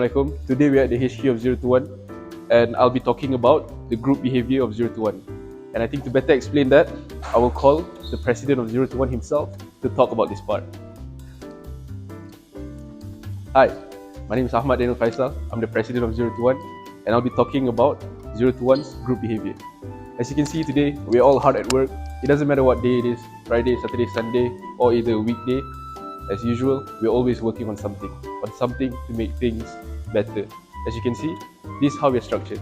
Assalamualaikum. Today we are at the HQ of 021 and I'll be talking about the group behavior of 021. And I think to better explain that, I will call the president of 021 himself to talk about this part. Hi, my name is Ahmad Daniel Faisal. I'm the president of 021 and I'll be talking about 021's group behavior. As you can see today, we're all hard at work. It doesn't matter what day it is, Friday, Saturday, Sunday, or either a weekday. As usual, we're always working on something to make things better. As you can see, this is how we're structured.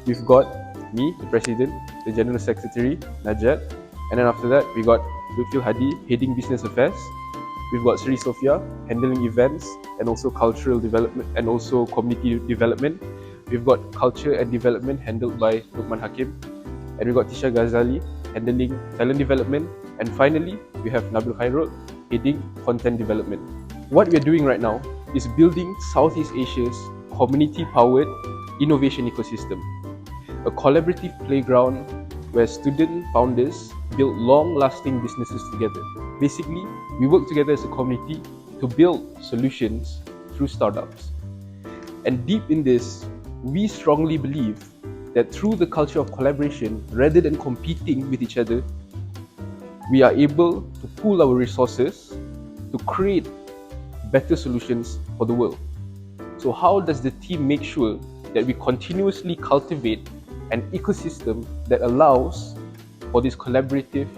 We've got me, the president, the general secretary, Najat, and then after that, we got Lutfil Hadi, heading business affairs. We've got Sri Sofia, handling events and also cultural development and also community development. We've got culture and development handled by Lukman Hakim. And we've got Tisha Ghazali, handling talent development. And finally, we have Nabil Khairul, heading content development. What we're doing right now is building Southeast Asia's community-powered innovation ecosystem, a collaborative playground where student founders build long-lasting businesses together. Basically, we work together as a community to build solutions through startups. And deep in this, we strongly believe that through the culture of collaboration, rather than competing with each other, we are able to pool our resources to create better solutions for the world. So how does the team make sure that we continuously cultivate an ecosystem that allows for these collaborative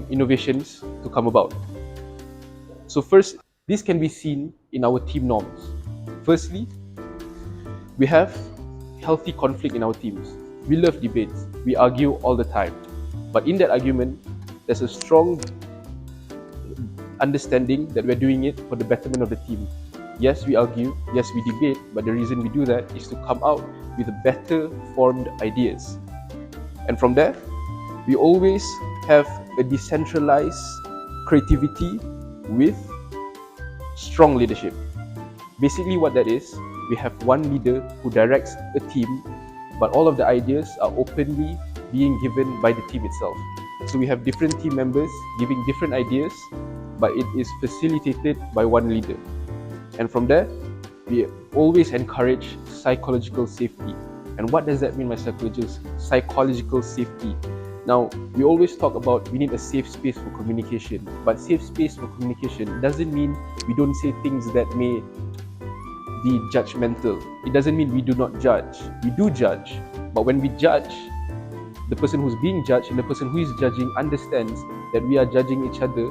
innovations to come about? So first, this can be seen in our team norms. Firstly, we have healthy conflict in our teams. We love debates. We argue all the time. But in that argument, there's a strong understanding that we're doing it for the betterment of the team. Yes, we argue, yes, we debate, but the reason we do that is to come out with better formed ideas. And from there, we always have a decentralized creativity with strong leadership. Basically what that is, we have one leader who directs a team, but all of the ideas are openly being given by the team itself. So we have different team members giving different ideas, but it is facilitated by one leader. And from there, we always encourage psychological safety. And what does that mean by psychological safety? Now, we always talk about we need a safe space for communication, but safe space for communication doesn't mean we don't say things that may be judgmental. It doesn't mean we do not judge. We do judge, but when we judge, the person who's being judged and the person who is judging understands that we are judging each other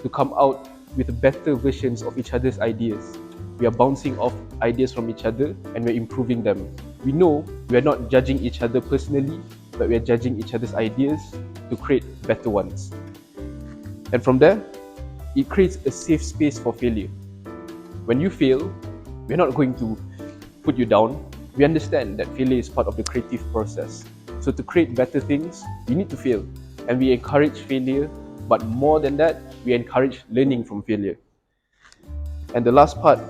to come out with better versions of each other's ideas. We are bouncing off ideas from each other and we're improving them. We know we are not judging each other personally, but we are judging each other's ideas to create better ones. And from there, it creates a safe space for failure. When you fail, we're not going to put you down. We understand that failure is part of the creative process. So to create better things, you need to fail. And we encourage failure, but more than that, we encourage learning from failure. And the last part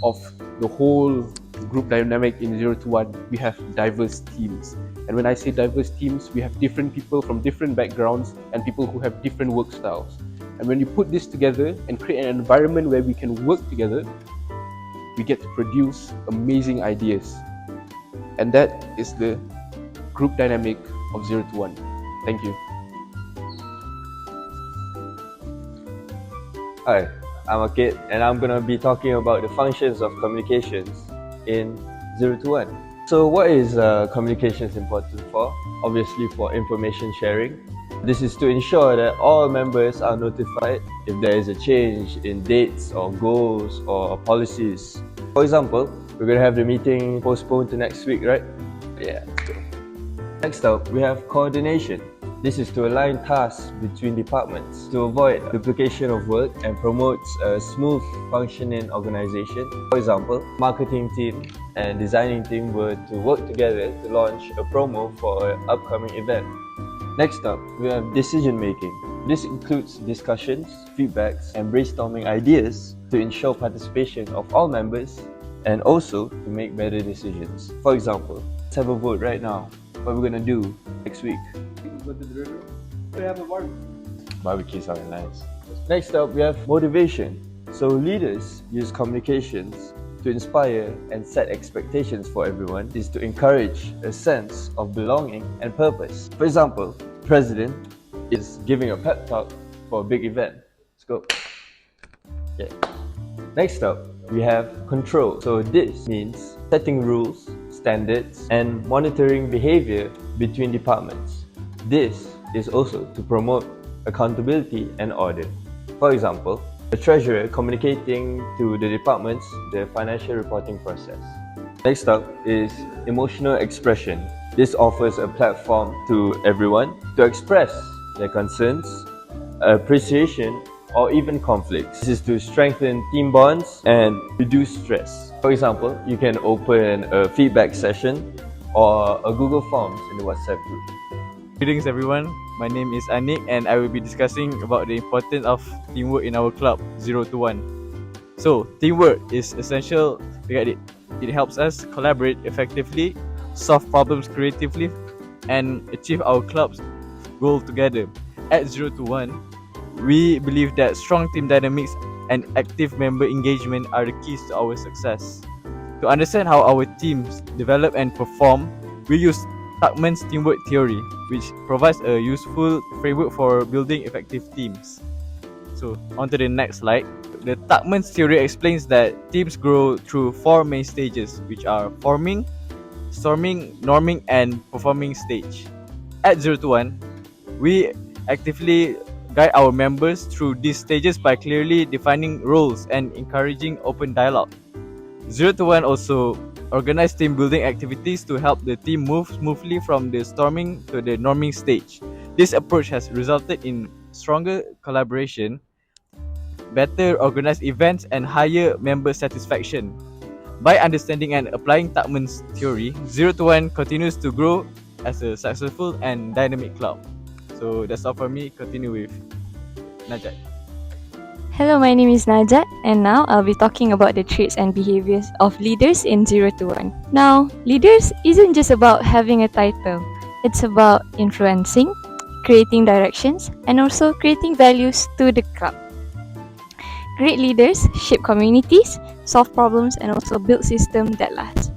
of the whole group dynamic in 021, we have diverse teams. And when I say diverse teams, we have different people from different backgrounds and people who have different work styles. And when you put this together and create an environment where we can work together, we get to produce amazing ideas. And that is the group dynamic of 021. Thank you. Hi, I'm Akid and I'm going to be talking about the functions of communications in 021. So what is communications important for? Obviously for information sharing. This is to ensure that all members are notified if there is a change in dates or goals or policies. For example, we're going to have the meeting postponed to next week, right? Yeah. Next up, we have coordination. This is to align tasks between departments to avoid duplication of work and promotes a smooth functioning organization. For example, marketing team and designing team were to work together to launch a promo for an upcoming event. Next up, we have decision making. This includes discussions, feedbacks, and brainstorming ideas to ensure participation of all members and also to make better decisions. For example, let's have a vote right now. What we're going to do next week. Go to the river. We have a barbecue. Barbecue sounds nice. Next up, we have motivation. So leaders use communications to inspire and set expectations for everyone is to encourage a sense of belonging and purpose. For example, president is giving a pep talk for a big event. Let's go. Okay. Next up, we have control. So this means setting rules, standards, and monitoring behavior between departments. This is also to promote accountability and order. For example, the treasurer communicating to the departments the financial reporting process. Next up is emotional expression. This offers a platform to everyone to express their concerns, appreciation, or even conflicts. This is to strengthen team bonds and reduce stress. For example, you can open a feedback session or a Google Forms in the WhatsApp group. Greetings everyone, my name is Anik and I will be discussing about the importance of teamwork in our club 021. So, teamwork is essential because it helps us collaborate effectively, solve problems creatively, and achieve our club's goal together. At 021, we believe that strong team dynamics and active member engagement are the keys to our success. To understand how our teams develop and perform, we use Tuckman's teamwork theory, which provides a useful framework for building effective teams. So, on to the next slide. The Tuckman's theory explains that teams grow through four main stages, which are forming, storming, norming, and performing stage. At 021, we actively guide our members through these stages by clearly defining roles and encouraging open dialogue. 021 also organize team building activities to help the team move smoothly from the storming to the norming stage. This approach has resulted in stronger collaboration, better organized events, and higher member satisfaction. By understanding and applying Tuckman's theory, 021 continues to grow as a successful and dynamic club. So that's all for me. Continue with Najat. Hello, my name is Najat, and now I'll be talking about the traits and behaviors of leaders in 021. Now, leaders isn't just about having a title, it's about influencing, creating directions, and also creating values to the club. Great leaders shape communities, solve problems, and also build systems that last.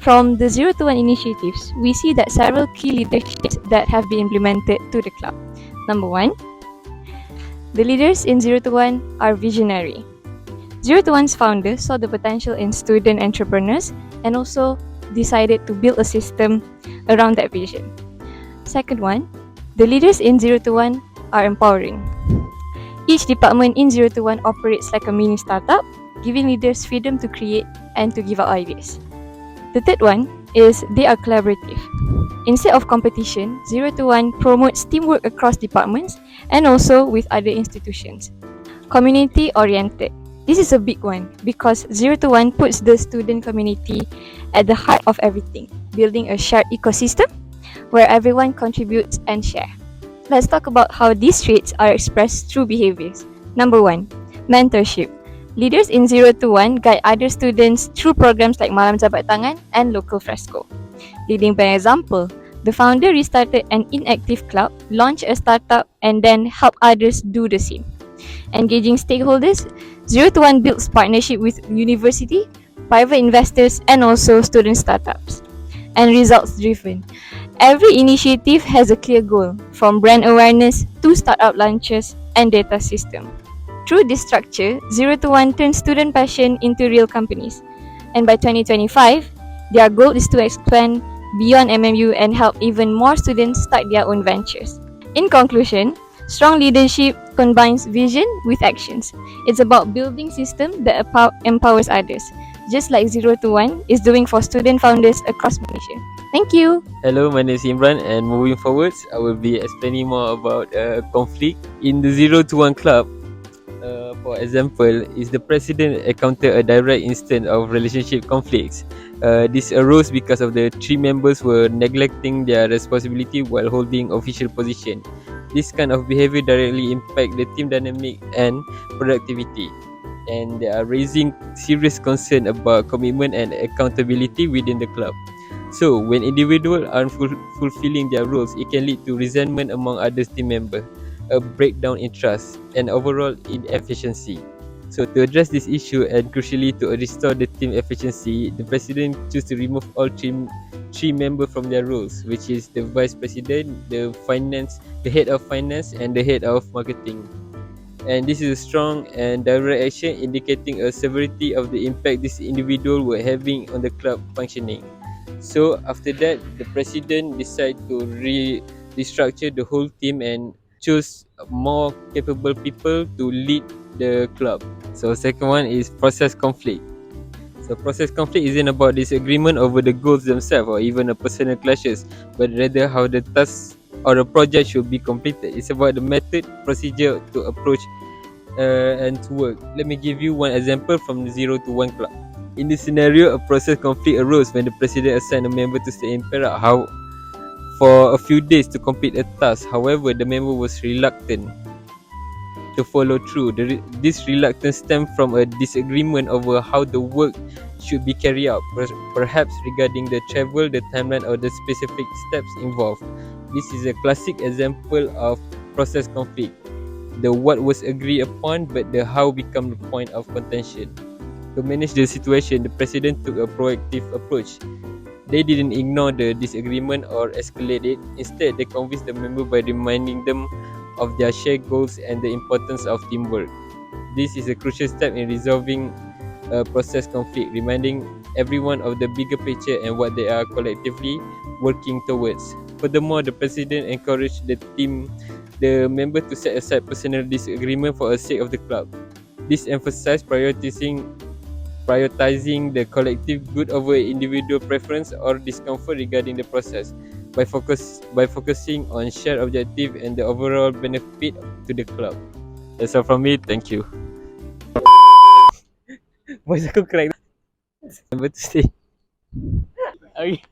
From the 021 initiatives, we see that several key leaderships that have been implemented to the club. Number 1, the leaders in 021 are visionary. 021's founders saw the potential in student entrepreneurs and also decided to build a system around that vision. Second one, the leaders in 021 are empowering. Each department in 021 operates like a mini startup, giving leaders freedom to create and to give out ideas. The third one is they are collaborative. Instead of competition, 021 promotes teamwork across departments and also with other institutions. Community-oriented. This is a big one because 021 puts the student community at the heart of everything, building a shared ecosystem where everyone contributes and share. Let's talk about how these traits are expressed through behaviors. Number 1, mentorship. Leaders in 021 guide other students through programs like Malam Jabat Tangan and Local Fresco. Leading by example, the founder restarted an inactive club, launched a startup, and then helped others do the same. Engaging stakeholders, 021 builds partnership with university, private investors, and also student startups. And results driven. Every initiative has a clear goal, from brand awareness to startup launches and data system. Through this structure, 021 turns student passion into real companies. And by 2025, their goal is to expand beyond MMU and help even more students start their own ventures. In conclusion, strong leadership combines vision with actions. It's about building systems that empowers others, just like 021 is doing for student founders across Malaysia. Thank you. Hello, my name is Imran, and moving forwards, I will be explaining more about conflict in the 021 club. For example, is the president encountered a direct instance of relationship conflicts. This arose because of the three members were neglecting their responsibility while holding official position. This kind of behavior directly impact the team dynamic and productivity, and they are raising serious concern about commitment and accountability within the club. So, when individuals aren't fulfilling their roles, it can lead to resentment among other team members, a breakdown in trust, and overall inefficiency. So to address this issue and crucially to restore the team efficiency, the president chose to remove all three members from their roles, which is the vice president, the head of finance, and the head of marketing. And this is a strong and direct action indicating a severity of the impact this individual were having on the club functioning. So after that, the president decided to restructure the whole team and choose more capable people to lead the club. So second one is process conflict. So process conflict isn't about disagreement over the goals themselves or even a personal clashes, but rather how the task or the project should be completed. It's about the method, procedure to approach and to work. Let me give you one example from the 0 to 1 club. In this scenario, a process conflict arose when the president assigned a member to stay in Perak for a few days to complete a task. However, the member was reluctant to follow through. This reluctance stemmed from a disagreement over how the work should be carried out, perhaps regarding the travel, the timeline, or the specific steps involved. This is a classic example of process conflict. The what was agreed upon, but the how become the point of contention. To manage the situation, the president took a proactive approach. They didn't ignore the disagreement or escalate it. Instead, they convinced the member by reminding them of their shared goals and the importance of teamwork. This is a crucial step in resolving a process conflict, reminding everyone of the bigger picture and what they are collectively working towards. Furthermore, the president encouraged the member to set aside personal disagreement for the sake of the club. This emphasized prioritizing the collective good over individual preference or discomfort regarding the process. By focusing on shared objective and the overall benefit to the club. That's all from me. Thank you. Voice aku crack. Number to say. Okay.